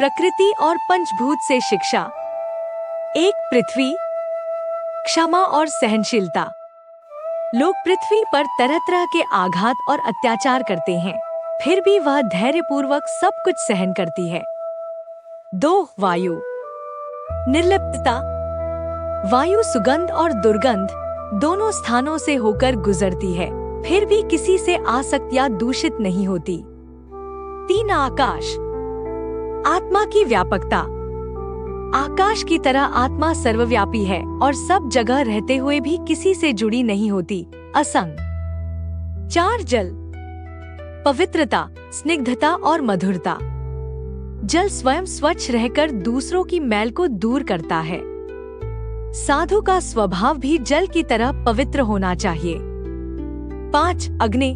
प्रकृति और पंचभूत से शिक्षा। 1 पृथ्वी, क्षमा और सहनशीलता। लोग पृथ्वी पर तरह तरह के आघात और अत्याचार करते हैं, फिर भी वह धैर्यपूर्वक सब कुछ सहन करती है। 2 वायु, निर्लिप्तता। वायु सुगंध और दुर्गंध दोनों स्थानों से होकर गुजरती है, फिर भी किसी से आसक्त या दूषित नहीं होती। 3 आकाश, आत्मा की व्यापकता। आकाश की तरह आत्मा सर्वव्यापी है और सब जगह रहते हुए भी किसी से जुड़ी नहीं होती, असंग। 4 जल, पवित्रता, स्निग्धता और मधुरता। जल स्वयं स्वच्छ रहकर दूसरों की मैल को दूर करता है। साधु का स्वभाव भी जल की तरह पवित्र होना चाहिए। 5 अग्नि,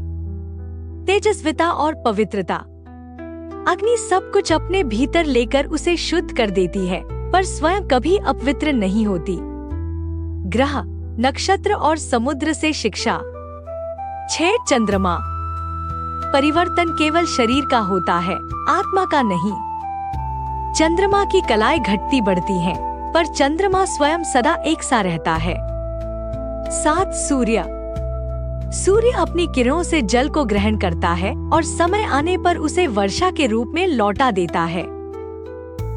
तेजस्विता और पवित्रता। अग्नि सब कुछ अपने भीतर लेकर उसे शुद्ध कर देती है, पर स्वयं कभी अपवित्र नहीं होती। ग्रह, नक्षत्र और समुद्र से शिक्षा। 6 चंद्रमा, परिवर्तन केवल शरीर का होता है, आत्मा का नहीं। चंद्रमा की कलाएं घटती बढ़ती हैं, पर चंद्रमा स्वयं सदा एक सा रहता है। 7 सूर्य, सूर्य अपनी किरणों से जल को ग्रहण करता है और समय आने पर उसे वर्षा के रूप में लौटा देता है।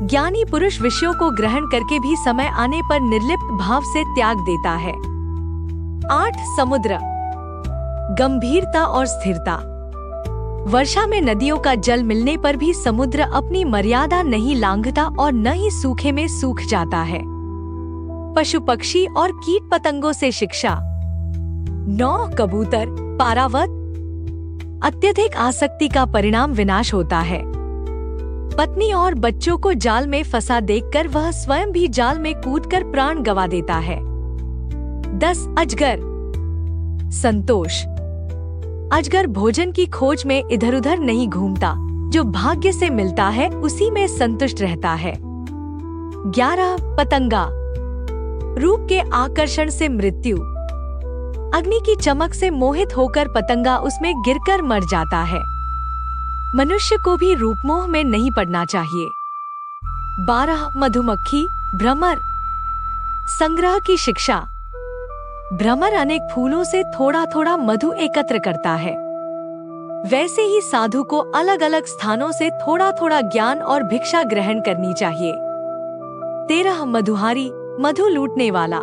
ज्ञानी पुरुष विषयों को ग्रहण करके भी समय आने पर निर्लिप्त भाव से त्याग देता है। 8 समुद्र, गंभीरता और स्थिरता। वर्षा में नदियों का जल मिलने पर भी समुद्र अपनी मर्यादा नहीं लांघता और न ही सूखे में सूख जाता है। पशु पक्षी और कीट पतंगों से शिक्षा। 9 कबूतर, पारावत। अत्यधिक आसक्ति का परिणाम विनाश होता है। पत्नी और बच्चों को जाल में फंसा देखकर वह स्वयं भी जाल में कूदकर प्राण गंवा देता है। 10 अजगर, संतोष। अजगर भोजन की खोज में इधर उधर नहीं घूमता, जो भाग्य से मिलता है उसी में संतुष्ट रहता है। 11 पतंगा, रूप के आकर्षण से मृत्यु। अग्नि की चमक से मोहित होकर पतंगा उसमें गिरकर मर जाता है। मनुष्य को भी रूपमोह में नहीं पड़ना चाहिए। 12 मधुमक्खी, भ्रमर। संग्रह की शिक्षा। भ्रमर अनेक फूलों से थोड़ा थोड़ा मधु एकत्र करता है। वैसे ही साधु को अलग अलग स्थानों से थोड़ा थोड़ा ज्ञान और भिक्षा ग्रहण करनी चाहिए। 13 मधुहारी, मधु लूटने वाला।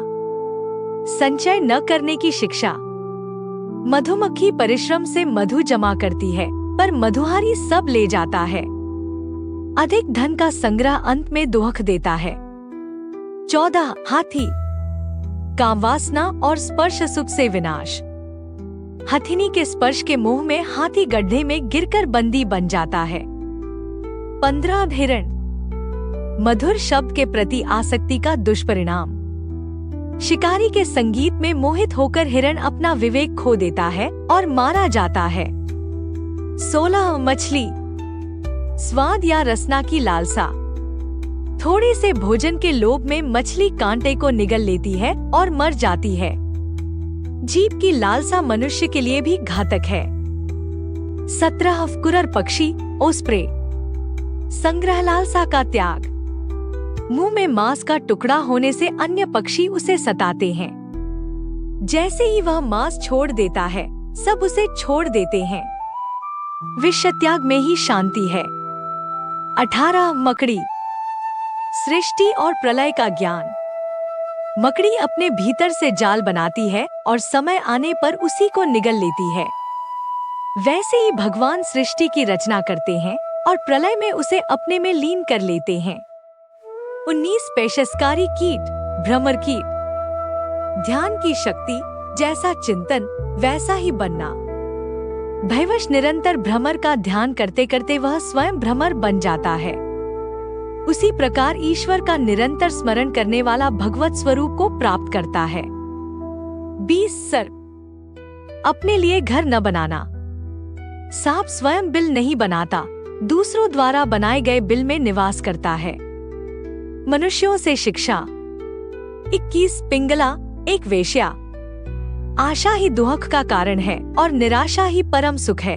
संचय न करने की शिक्षा। मधुमक्खी परिश्रम से मधु जमा करती है, पर मधुहारी सब ले जाता है। अधिक धन का संग्रह अंत में दुख देता है। 14 हाथी, कामवासना और स्पर्श सुख से विनाश। हथिनी के स्पर्श के मोह में हाथी गड्ढे में गिरकर बंदी बन जाता है। 15 हिरण, मधुर शब्द के प्रति आसक्ति का दुष्परिणाम। शिकारी के संगीत में मोहित होकर हिरण अपना विवेक खो देता है और मारा जाता है। 16 मछली, स्वाद या रसना की लालसा। थोड़े से भोजन के लोभ में मछली कांटे को निगल लेती है और मर जाती है। जीभ की लालसा मनुष्य के लिए भी घातक है। 17 कुरर पक्षी, ओस्प्रे। संग्रह लालसा का त्याग। मुंह में मांस का टुकड़ा होने से अन्य पक्षी उसे सताते हैं। जैसे ही वह मांस छोड़ देता है, सब उसे छोड़ देते हैं। विषय त्याग में ही शांति है। 18 मकड़ी, सृष्टि और प्रलय का ज्ञान। मकड़ी अपने भीतर से जाल बनाती है और समय आने पर उसी को निगल लेती है। वैसे ही भगवान सृष्टि की रचना करते हैं और प्रलय में उसे अपने में लीन कर लेते हैं। 19 पेशकारी कीट, भ्रमर कीट। ध्यान की शक्ति, जैसा चिंतन वैसा ही बनना। भयवश निरंतर भ्रमर का ध्यान करते करते वह स्वयं भ्रमर बन जाता है। उसी प्रकार ईश्वर का निरंतर स्मरण करने वाला भगवत स्वरूप को प्राप्त करता है। 20 सर्प, अपने लिए घर न बनाना। सांप स्वयं बिल नहीं बनाता, दूसरों द्वारा बनाए गए बिल में निवास करता है। मनुष्यों से शिक्षा। 21 पिंगला, एक वेश्या। आशा ही दुख का कारण है और निराशा ही परम सुख है।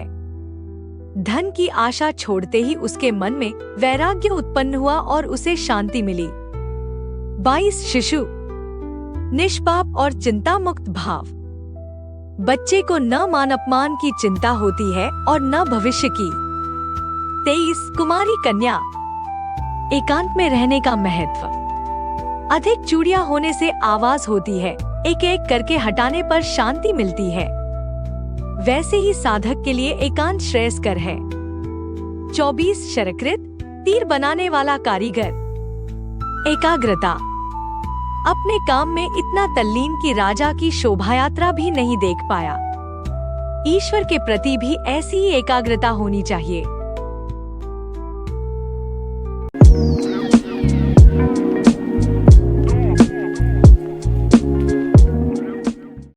धन की आशा छोड़ते ही उसके मन में वैराग्य उत्पन्न हुआ और उसे शांति मिली। 22 शिशु, निष्पाप और चिंता मुक्त भाव। बच्चे को न मान अपमान की चिंता होती है और न भविष्य की। 23 कुमारी कन्या, एकांत में रहने का महत्व। अधिक चूड़ियां होने से आवाज होती है, एक एक करके हटाने पर शांति मिलती है। वैसे ही साधक के लिए एकांत श्रेयस्कर है। 24 शरकृत, तीर बनाने वाला कारीगर। एकाग्रता, अपने काम में इतना तल्लीन कि राजा की शोभायात्रा भी नहीं देख पाया। ईश्वर के प्रति भी ऐसी ही एकाग्रता होनी चाहिए।